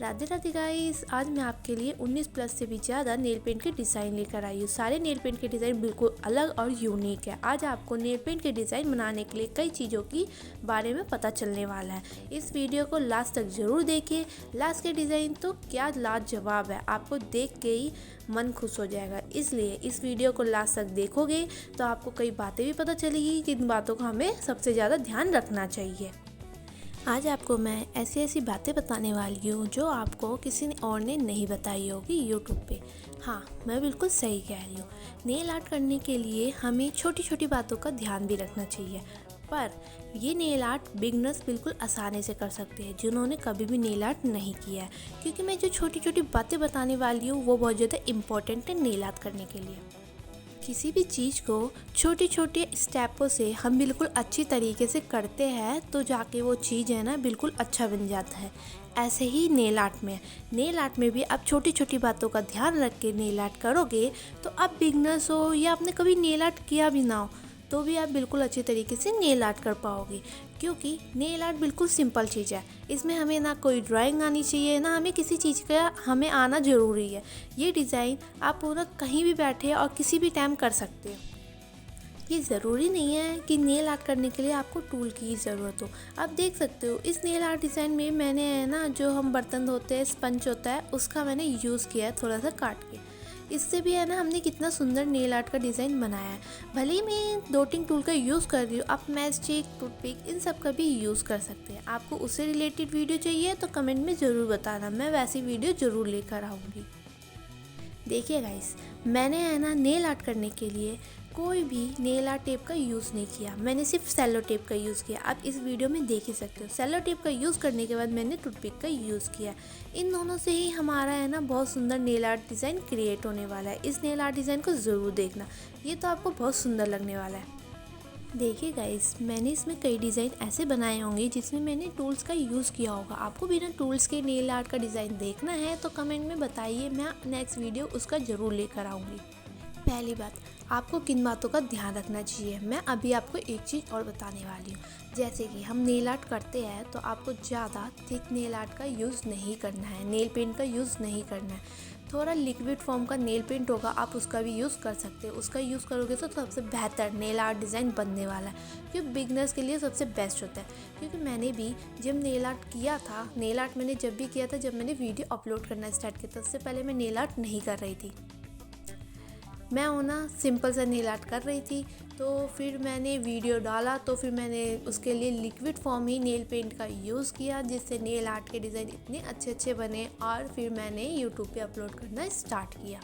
Radhe Radhe guys, आज मैं आपके लिए 19 प्लस से भी ज़्यादा नेल पेंट के डिज़ाइन लेकर आई हूँ। सारे नेल पेंट के डिज़ाइन बिल्कुल अलग और यूनिक है। आज आपको नेल पेंट के डिज़ाइन बनाने के लिए कई चीज़ों की बारे में पता चलने वाला है। इस वीडियो को लास्ट तक ज़रूर देखिए। लास्ट के डिज़ाइन तो क्या लाजवाब है, आपको देख के ही मन खुश हो जाएगा। इसलिए इस वीडियो को लास्ट तक देखोगे तो आपको कई बातें भी पता चलेगी कि इन बातों का हमें सबसे ज़्यादा ध्यान रखना चाहिए। आज आपको मैं ऐसी ऐसी बातें बताने वाली हूँ जो आपको किसी और ने नहीं बताई होगी यूट्यूब पे। हाँ, मैं बिल्कुल सही कह रही हूँ। नेल आर्ट करने के लिए हमें छोटी छोटी बातों का ध्यान भी रखना चाहिए, पर ये नेल आर्ट बिगनर्स बिल्कुल आसानी से कर सकते हैं जिन्होंने कभी भी नेल आर्ट नहीं किया है, क्योंकि मैं जो छोटी छोटी बातें बताने वाली हूँ वो बहुत ज़्यादा इम्पोर्टेंट है नेल आर्ट करने के लिए। किसी भी चीज़ को छोटे छोटे स्टेपों से हम बिल्कुल अच्छी तरीके से करते हैं तो जाके वो चीज़ है ना बिल्कुल अच्छा बन जाता है। ऐसे ही नेल आर्ट में भी आप छोटी छोटी बातों का ध्यान रख के नेल आर्ट करोगे तो आप बिगनर्स हो या आपने कभी नेल आर्ट किया भी ना हो तो भी आप बिल्कुल अच्छे तरीके से नेल आर्ट कर पाओगे, क्योंकि नेल आर्ट बिल्कुल सिंपल चीज़ है। इसमें हमें ना कोई ड्राइंग आनी चाहिए ना हमें किसी चीज़ का हमें आना ज़रूरी है। ये डिज़ाइन आप पूरा कहीं भी बैठे और किसी भी टाइम कर सकते हो। ये ज़रूरी नहीं है कि नेल आर्ट करने के लिए आपको टूल की ज़रूरत हो। आप देख सकते हो इस नेल आर्ट डिज़ाइन में मैंने है ना जो हम बर्तन धोते हैं स्पंज होता है उसका मैंने यूज़ किया है थोड़ा सा काट के। इससे भी है ना हमने कितना सुंदर नेल आर्ट का डिज़ाइन बनाया है। भले ही मैं डॉटिंग टूल का यूज़ कर रही हूँ, आप मैच स्टिक, टूथपिक इन सब का भी यूज़ कर सकते हैं। आपको उससे रिलेटेड वीडियो चाहिए तो कमेंट में ज़रूर बताना, मैं वैसी वीडियो ज़रूर लेकर आऊँगी। देखिए गाइस, मैंने है ना नेल आर्ट करने के लिए कोई भी नेल आर्ट टेप का यूज़ नहीं किया, मैंने सिर्फ सेलो टेप का यूज़ किया। आप इस वीडियो में देख ही सकते हो। सेलो टेप का यूज़ करने के बाद मैंने टूथपिक का यूज़ किया। इन दोनों से ही हमारा है ना बहुत सुंदर नेल आर्ट डिज़ाइन क्रिएट होने वाला है। इस नेल आर्ट डिज़ाइन को ज़रूर देखना, ये तो आपको बहुत सुंदर लगने वाला है। देखिए गाइस, मैंने इसमें कई डिज़ाइन ऐसे बनाए होंगे जिसमें मैंने टूल्स का यूज़ किया होगा। आपको बिना टूल्स के नेल आर्ट का डिज़ाइन देखना है तो कमेंट में बताइए, मैं नेक्स्ट वीडियो उसका ज़रूर लेकर आऊँगी। पहली बात, आपको किन बातों का ध्यान रखना चाहिए, मैं अभी आपको एक चीज़ और बताने वाली हूँ। जैसे कि हम नेल आर्ट करते हैं तो आपको ज़्यादा थिक नेल आर्ट का यूज़ नहीं करना है, नेल पेंट का यूज़ नहीं करना है। थोड़ा लिक्विड फॉर्म का नेल पेंट होगा, आप उसका भी यूज़ कर सकते हो। उसका यूज़ करोगे तो सबसे बेहतर नेल आर्ट डिज़ाइन बनने वाला है, क्योंकि बिगनर्स के लिए सबसे बेस्ट होता है। क्योंकि मैंने भी जब नेल आर्ट किया था, नेल आर्ट मैंने जब भी किया था जब मैंने वीडियो अपलोड करना स्टार्ट किया था, उससे पहले मैं नेल आर्ट नहीं कर रही थी। मैं वो ना सिंपल सा नेल आर्ट कर रही थी, तो फिर मैंने वीडियो डाला तो फिर मैंने उसके लिए लिक्विड फॉर्म ही नेल पेंट का यूज़ किया, जिससे नेल आर्ट के डिज़ाइन इतने अच्छे अच्छे बने और फिर मैंने यूट्यूब पे अपलोड करना स्टार्ट किया।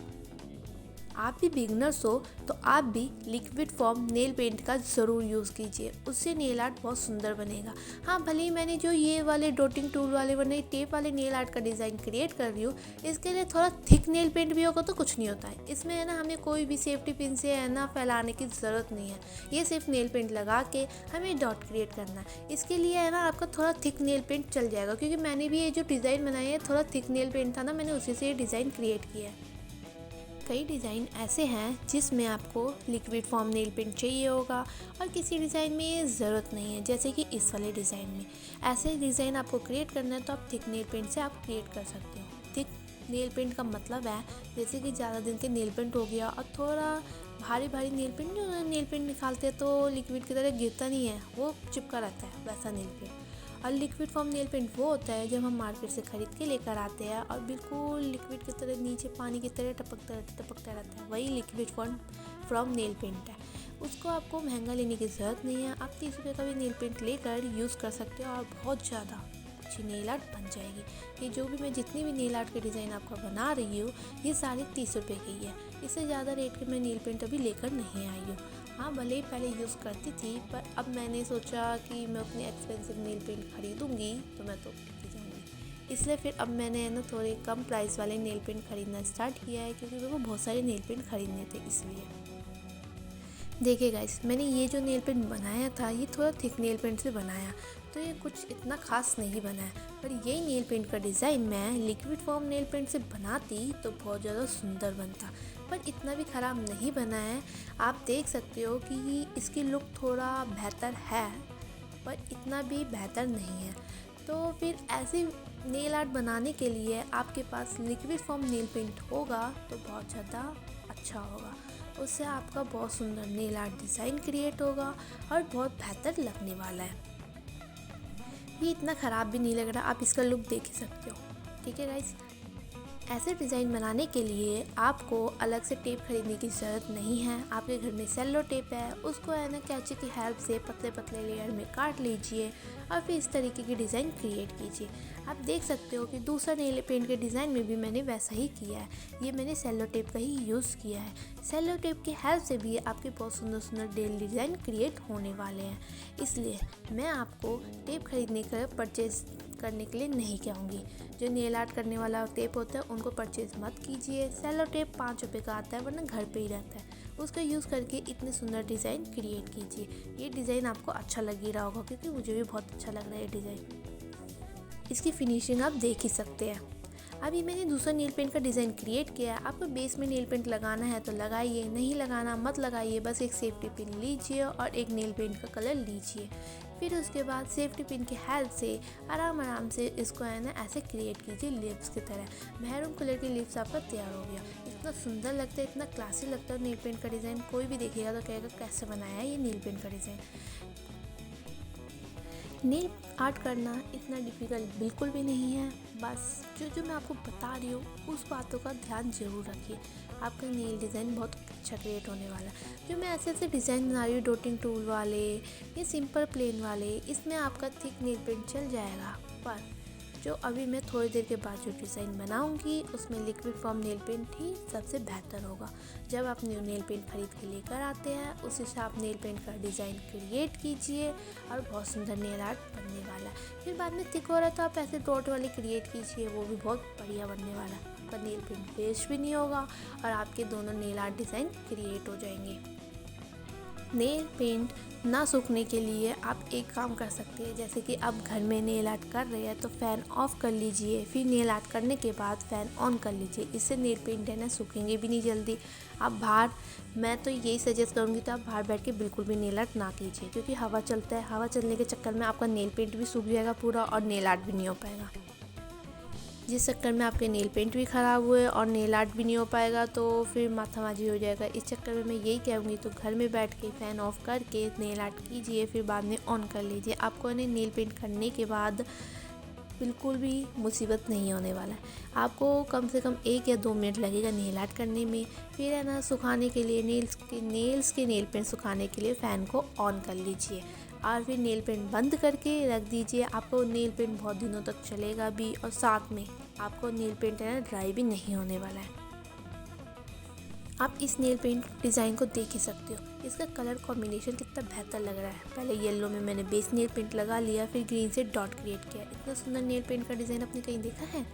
आप भी बिगनर्स हो तो आप भी लिक्विड फॉर्म नेल पेंट का ज़रूर यूज़ कीजिए, उससे नेल आर्ट बहुत सुंदर बनेगा। हाँ, भले ही मैंने जो ये वाले डॉटिंग टूल वाले वरना टेप वाले नेल आर्ट का डिज़ाइन क्रिएट कर रही हूँ, इसके लिए थोड़ा थिक नेल पेंट भी होगा तो कुछ नहीं होता है। इसमें है ना हमें कोई भी सेफ्टी पिन से है ना फैलाने की ज़रूरत नहीं है। ये सिर्फ नेल पेंट लगा के हमें डॉट क्रिएट करना है। इसके लिए है ना आपका थोड़ा थिक नेल पेंट चल जाएगा, क्योंकि मैंने भी ये जो डिज़ाइन बनाई है थोड़ा थिक नेल पेंट था ना, मैंने उसी से ये डिज़ाइन क्रिएट किया है। कई डिज़ाइन ऐसे हैं जिसमें आपको लिक्विड फॉर्म नेल पेंट चाहिए होगा और किसी डिज़ाइन में ये ज़रूरत नहीं है, जैसे कि इस वाले डिज़ाइन में। ऐसे डिज़ाइन आपको क्रिएट करना है तो आप थिक नेल पेंट से आप क्रिएट कर सकते हो। थिक नेल पेंट का मतलब है जैसे कि ज़्यादा दिन के नेल पेंट हो गया और थोड़ा भारी भारी नेल पेंट, जो नेल पेंट निकालते हैं तो लिक्विड की तरह गिरता नहीं है, वो चिपका रहता है, वैसा नेल पेंट। और लिक्विड फॉर्म नेल पेंट वो होता है जब हम मार्केट से ख़रीद के लेकर आते हैं और बिल्कुल लिक्विड की तरह नीचे पानी की तरह टपकता रहता है, वही लिक्विड फ्रॉम नेल पेंट है। उसको आपको महंगा लेने की ज़रूरत नहीं है, आप 30 रुपये का भी नेल पेंट लेकर यूज़ कर सकते हो और बहुत ज़्यादा अच्छी नेल आर्ट बन जाएगी। ये जो भी मैं जितनी भी नेल आर्ट के डिज़ाइन आपको बना रही हूँ ये सारे 30 रुपये की है, इससे ज़्यादा रेट के मैं नेल पेंट अभी लेकर नहीं आई हूँ। हाँ, भले ही पहले यूज़ करती थी, पर अब मैंने सोचा कि मैं उतनी एक्सपेंसिव नेल पेंट खरीदूँगी तो मैं तो पी जाऊँगी, इसलिए फिर अब मैंने है ना थोड़े कम प्राइस वाले नेल पेंट खरीदना स्टार्ट किया है, क्योंकि मेरे को बहुत सारे नेल पेंट खरीदने थे इसलिए। देखिए गाइस, मैंने ये जो नेल पेंट बनाया था ये थोड़ा थिक नेल पेंट से बनाया, तो ये कुछ इतना ख़ास नहीं बना है, पर यही नेल पेंट का डिज़ाइन मैं लिक्विड फॉर्म नेल पेंट से बनाती तो बहुत ज़्यादा सुंदर बनता, पर इतना भी ख़राब नहीं बना है। आप देख सकते हो कि इसकी लुक थोड़ा बेहतर है, पर इतना भी बेहतर नहीं है। तो फिर ऐसी नेल आर्ट बनाने के लिए आपके पास लिक्विड फॉर्म नेल पेंट होगा तो बहुत ज़्यादा अच्छा होगा। उससे आपका बहुत सुंदर नेल आर्ट डिज़ाइन क्रिएट होगा और बहुत बेहतर लगने वाला है। ये इतना ख़राब भी नहीं लग रहा, आप इसका लुक देख ही सकते हो। ठीक है गाइस, ऐसे डिज़ाइन बनाने के लिए आपको अलग से टेप खरीदने की ज़रूरत नहीं है। आपके घर में सेलो टेप है, उसको है ना कैंची की हेल्प से पतले पतले लेयर में काट लीजिए और फिर इस तरीके की डिज़ाइन क्रिएट कीजिए। आप देख सकते हो कि दूसरा नेल पेंट के डिज़ाइन में भी मैंने वैसा ही किया है। ये मैंने सेलो टेप का ही यूज़ किया है। सेलो टेप की हेल्प से भी आपके बहुत सुंदर सुंदर नेल डिज़ाइन क्रिएट होने वाले हैं। इसलिए मैं आपको टेप खरीदने का परचेज़ करने के लिए नहीं कहूँगी। जो नेल आर्ट करने वाला टेप होता है उनको परचेज़ मत कीजिए। सेलो टेप 5 रुपये का आता है, वरना घर पे ही रहता है। उसका यूज़ करके इतने सुंदर डिज़ाइन क्रिएट कीजिए। ये डिज़ाइन आपको अच्छा लग ही रहा होगा, क्योंकि मुझे भी बहुत अच्छा लग रहा है ये डिज़ाइन। इसकी फिनिशिंग आप देख ही सकते हैं। अभी मैंने दूसरा नेल पेंट का डिज़ाइन क्रिएट किया है। आपको बेस में नेल पेंट लगाना है तो लगाइए, नहीं लगाना मत लगाइए। बस एक सेफ्टी पिन लीजिए और एक नेल पेंट का कलर लीजिए। फिर उसके बाद सेफ्टी पिन की हेल्प से आराम से इसको है ना ऐसे क्रिएट कीजिए लिप्स की तरह। मैरून कलर की लिप्स आपका तैयार हो गया। इतना सुंदर लगता है, इतना क्लासी लगता है नेल पेंट का डिज़ाइन। कोई भी देखेगा तो कहेगा कैसे बनाया है ये नेल पेंट का डिज़ाइन। नेल आर्ट करना इतना डिफ़िकल्ट बिल्कुल भी नहीं है। बस जो मैं आपको बता रही हूँ उस बातों का ध्यान ज़रूर रखिए। आपका नेल डिज़ाइन बहुत अच्छा क्रिएट होने वाला है। जो मैं ऐसे डिज़ाइन बना रही हूँ डॉटिंग टूल वाले, ये सिंपल प्लेन वाले, इसमें आपका थिक नेल पेंट चल जाएगा। पर जो अभी मैं थोड़ी देर के बाद जो डिज़ाइन बनाऊंगी उसमें लिक्विड फॉर्म नेल पेंट ही सबसे बेहतर होगा। जब आप न्यू नेल पेंट खरीद के लेकर आते हैं उसी से आप नेल पेंट का डिज़ाइन क्रिएट कीजिए और बहुत सुंदर नेल आर्ट बनने वाला है। फिर बाद में थिक हो रहा है तो आप ऐसे डॉट वाले क्रिएट कीजिए, वो भी बहुत बढ़िया बनने वाला है। आपका नेल पेंट वेस्ट भी नहीं होगा और आपके दोनों नेल आर्ट डिज़ाइन क्रिएट हो जाएंगे। नेल पेंट ना सूखने के लिए आप एक काम कर सकते हैं, जैसे कि आप घर में नेल आर्ट कर रहे हैं तो फ़ैन ऑफ कर लीजिए, फिर नेल आर्ट करने के बाद फ़ैन ऑन कर लीजिए। इससे नेल पेंट है ना सूखेंगे भी नहीं जल्दी। आप बाहर, मैं तो यही सजेस्ट करूँगी तो आप बाहर बैठ के बिल्कुल भी नेल आर्ट ना कीजिए, क्योंकि हवा चलता है, हवा चलने के चक्कर में आपका नेल पेंट भी सूख जाएगा पूरा और नेल आर्ट भी नहीं हो पाएगा। जिस चक्कर में आपके नेल पेंट भी ख़राब हुए और नेल आर्ट भी नहीं हो पाएगा तो फिर माथामाजी हो जाएगा। इस चक्कर में मैं यही कहूँगी तो घर में बैठ के फ़ैन ऑफ करके नेल आर्ट कीजिए, फिर बाद में ऑन कर लीजिए। आपको इन्हें नेल पेंट करने के बाद बिल्कुल भी मुसीबत नहीं होने वाला है। आपको कम से कम 1 या 2 मिनट लगेगा नेल आर्ट करने में। फिर है ना सुखाने के लिए नेल्स के नेल पेंट सुखाने के लिए फ़ैन को ऑन कर लीजिए और फिर नेल पेंट बंद करके रख दीजिए। आपको नेल पेंट बहुत दिनों तक चलेगा भी और साथ में आपको नेल पेंट है ना ड्राई भी नहीं होने वाला है। आप इस नेल पेंट डिज़ाइन को देख ही सकते हो, इसका कलर कॉम्बिनेशन कितना बेहतर लग रहा है। पहले येलो में मैंने बेस नेल पेंट लगा लिया, फिर ग्रीन से डॉट क्रिएट किया। इतना सुंदर नेल पेंट का डिज़ाइन आपने कहीं देखा है?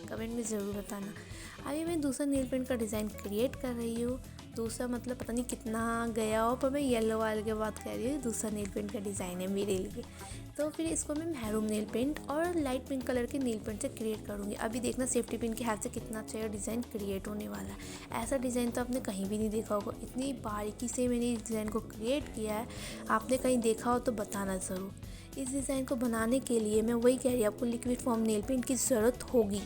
कमेंट में ज़रूर बताना। अभी मैं दूसरा नेल पेंट का डिज़ाइन क्रिएट कर रही हूँ। दूसरा मतलब पता नहीं कितना गया हो, पर मैं येलो वाले के बाद कह रही हूँ दूसरा नेल पेंट का डिज़ाइन है मेरे लिए। तो फिर इसको मैं मैरून नेल पेंट और लाइट पिंक कलर के नेल पेंट से क्रिएट करूँगी। अभी देखना सेफ्टी पिन के हाथ से कितना अच्छा डिज़ाइन क्रिएट होने वाला है। ऐसा डिज़ाइन तो आपने कहीं भी नहीं देखा होगा। इतनी बारीकी से मैंने इस डिज़ाइन को क्रिएट किया है, आपने कहीं देखा हो तो बताना ज़रूर। इस डिज़ाइन को बनाने के लिए मैं वही कह रही हूँ, आपको लिक्विड फॉर्म नेल पेंट की ज़रूरत होगी।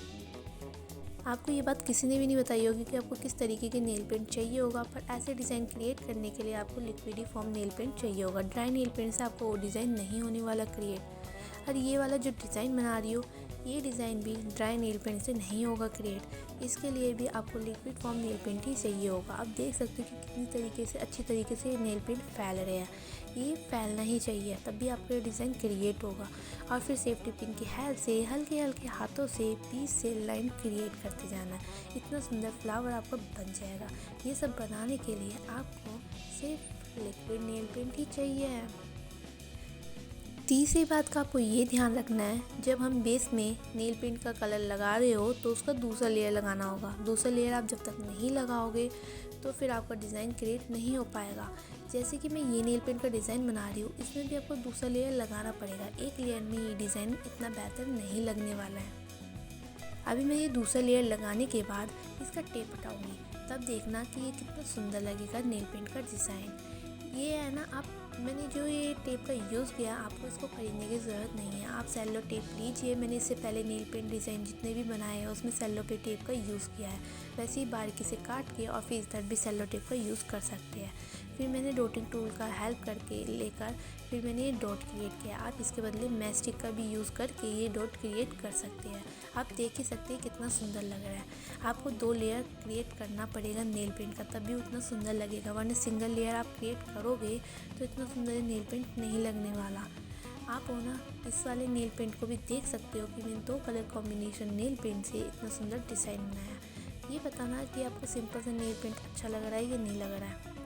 आपको ये बात किसी ने भी नहीं बताई होगी कि आपको किस तरीके के नेल पेंट चाहिए होगा, पर ऐसे डिज़ाइन क्रिएट करने के लिए आपको लिक्विड फॉर्म नेल पेंट चाहिए होगा। ड्राई नेल पेंट से आपको वो डिज़ाइन नहीं होने वाला क्रिएट। और ये वाला जो डिज़ाइन बना रही हूँ ये डिज़ाइन भी ड्राई नेल पेंट से नहीं होगा क्रिएट। इसके लिए भी आपको लिक्विड फॉर्म नेल पेंट ही चाहिए होगा। आप देख सकते हो कि कितनी तरीके से अच्छी तरीके से नेल पेंट फैल रहे हैं। ये फैलना ही चाहिए, तभी आपका डिज़ाइन क्रिएट होगा। और फिर सेफ्टी पिन की हेल्प से हल्के हल्के हाथों से पीस से लाइन क्रिएट करते जाना। इतना सुंदर फ्लावर आपका बन जाएगा। ये सब बनाने के लिए आपको सिर्फ लिक्विड नेल पेंट ही चाहिए। तीसरी बात का आपको ये ध्यान रखना है, जब हम बेस में नेल पेंट का कलर लगा रहे हो तो उसका दूसरा लेयर लगाना होगा। दूसरा लेयर आप जब तक नहीं लगाओगे तो फिर आपका डिज़ाइन क्रिएट नहीं हो पाएगा। जैसे कि मैं ये नेल पेंट का डिज़ाइन बना रही हूँ, इसमें भी आपको दूसरा लेयर लगाना पड़ेगा। एक लेयर में ये डिज़ाइन इतना बेहतर नहीं लगने वाला है। अभी मैं ये दूसरा लेयर लगाने के बाद इसका टेप हटाऊँगी, तब देखना कि ये कितना सुंदर लगेगा नेल पेंट का डिज़ाइन। ये है ना, आप मैंने जो ये टेप का यूज़ किया, आपको इसको ख़रीदने की ज़रूरत नहीं है। आप सेलो टेप लीजिए। मैंने इससे पहले नील पेंट डिज़ाइन जितने भी बनाए हैं उसमें सेलो पे टेप का यूज़ किया है। वैसे ही बारीकी से काट के और फिर इधर भी सेलो टेप का यूज़ कर सकते हैं। फिर मैंने डॉटिंग टूल का हेल्प करके लेकर फिर मैंने ये डॉट क्रिएट किया। आप इसके बदले मैस्टिक का भी यूज़ करके ये डॉट क्रिएट कर सकते हैं। आप देख ही सकते हैं कितना सुंदर लग रहा है। आपको 2 लेयर क्रिएट करना पड़ेगा नेल पेंट का, तभी उतना सुंदर लगेगा, वरना सिंगल लेयर आप क्रिएट करोगे तो इतना सुंदर नेल पेंट नहीं लगने वाला। आप हो ना इस वाले नेल पेंट को भी देख सकते हो कि मैंने 2 कलर कॉम्बिनेशन नेल पेंट से इतना सुंदर डिज़ाइन बनाया। ये बताना कि आपको सिंपल सा नेल पेंट अच्छा लग रहा है या नहीं लग रहा है।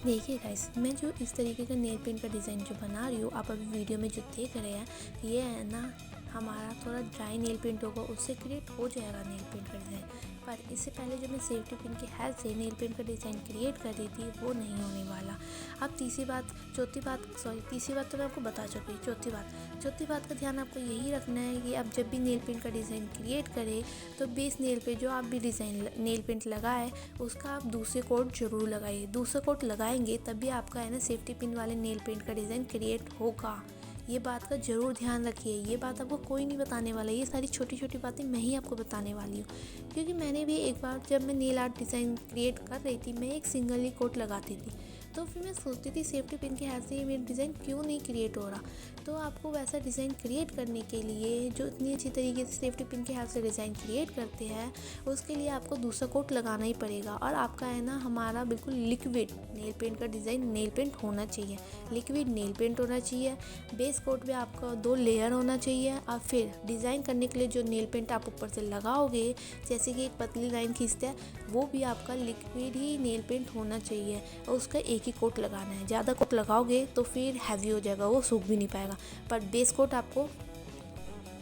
देखिए गाइस, मैं जो इस तरीके का नेल पेंट का डिज़ाइन जो बना रही हूँ, आप अभी वीडियो में जो देख रहे हैं, ये है ना हमारा थोड़ा ड्राई नेल पेंट होगा, उससे क्रिएट हो जाएगा नेल पेंट का डिज़ाइन। पर इससे पहले जो मैं सेफ्टी पिन की हेल्प से नेल पेंट का डिज़ाइन क्रिएट कर रही थी, वो नहीं होने वाला। अब तीसरी बात तो मैं आपको बता चुकी। चौथी बात का ध्यान आपको यही रखना है कि आप जब भी नेल पेंट का डिज़ाइन क्रिएट करें तो बेस नेल पे जो आप भी डिज़ाइन नेल पेंट लगाए उसका आप दूसरे कोट जरूर लगाइए। दूसरा कोट लगाएंगे तभी आपका है ना सेफ्टी पिन वाले नेल पेंट का डिज़ाइन क्रिएट होगा। ये बात का ज़रूर ध्यान रखिए। ये बात आपको कोई नहीं बताने वाला। ये सारी छोटी छोटी बातें मैं ही आपको बताने वाली हूँ, क्योंकि मैंने भी एक बार जब मैं नेल आर्ट डिज़ाइन क्रिएट कर रही थी, मैं एक सिंगल ही कोट लगाती थी। तो फिर मैं सोचती थी सेफ्टी पिन के हेल्प से ये मेरा डिज़ाइन क्यों नहीं क्रिएट हो रहा। तो आपको वैसा डिज़ाइन क्रिएट करने के लिए जो इतनी अच्छी तरीके से सेफ्टी पिन के हेल्प से डिज़ाइन क्रिएट करते हैं, उसके लिए आपको दूसरा कोट लगाना ही पड़ेगा। और आपका है ना हमारा बिल्कुल लिक्विड नेल पेंट का डिज़ाइन नेल पेंट होना चाहिए। लिक्विड नेल पेंट होना चाहिए। बेस कोट में आपका 2 लेयर होना चाहिए। और फिर डिज़ाइन करने के लिए जो नेल पेंट आप ऊपर से लगाओगे, जैसे कि एक पतली लाइन खींचते हैं, वो भी आपका लिक्विड ही नेल पेंट होना चाहिए। और उसका एक ही कोट लगाना है। ज़्यादा कोट लगाओगे तो फिर हैवी हो जाएगा, वो सूख भी नहीं पाएगा। पर बेस कोट आपको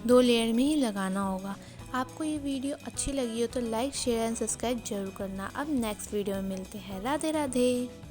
2 लेयर में ही लगाना होगा। आपको ये वीडियो अच्छी लगी हो तो लाइक, शेयर एंड सब्सक्राइब जरूर करना। अब नेक्स्ट वीडियो में मिलते हैं। राधे राधे।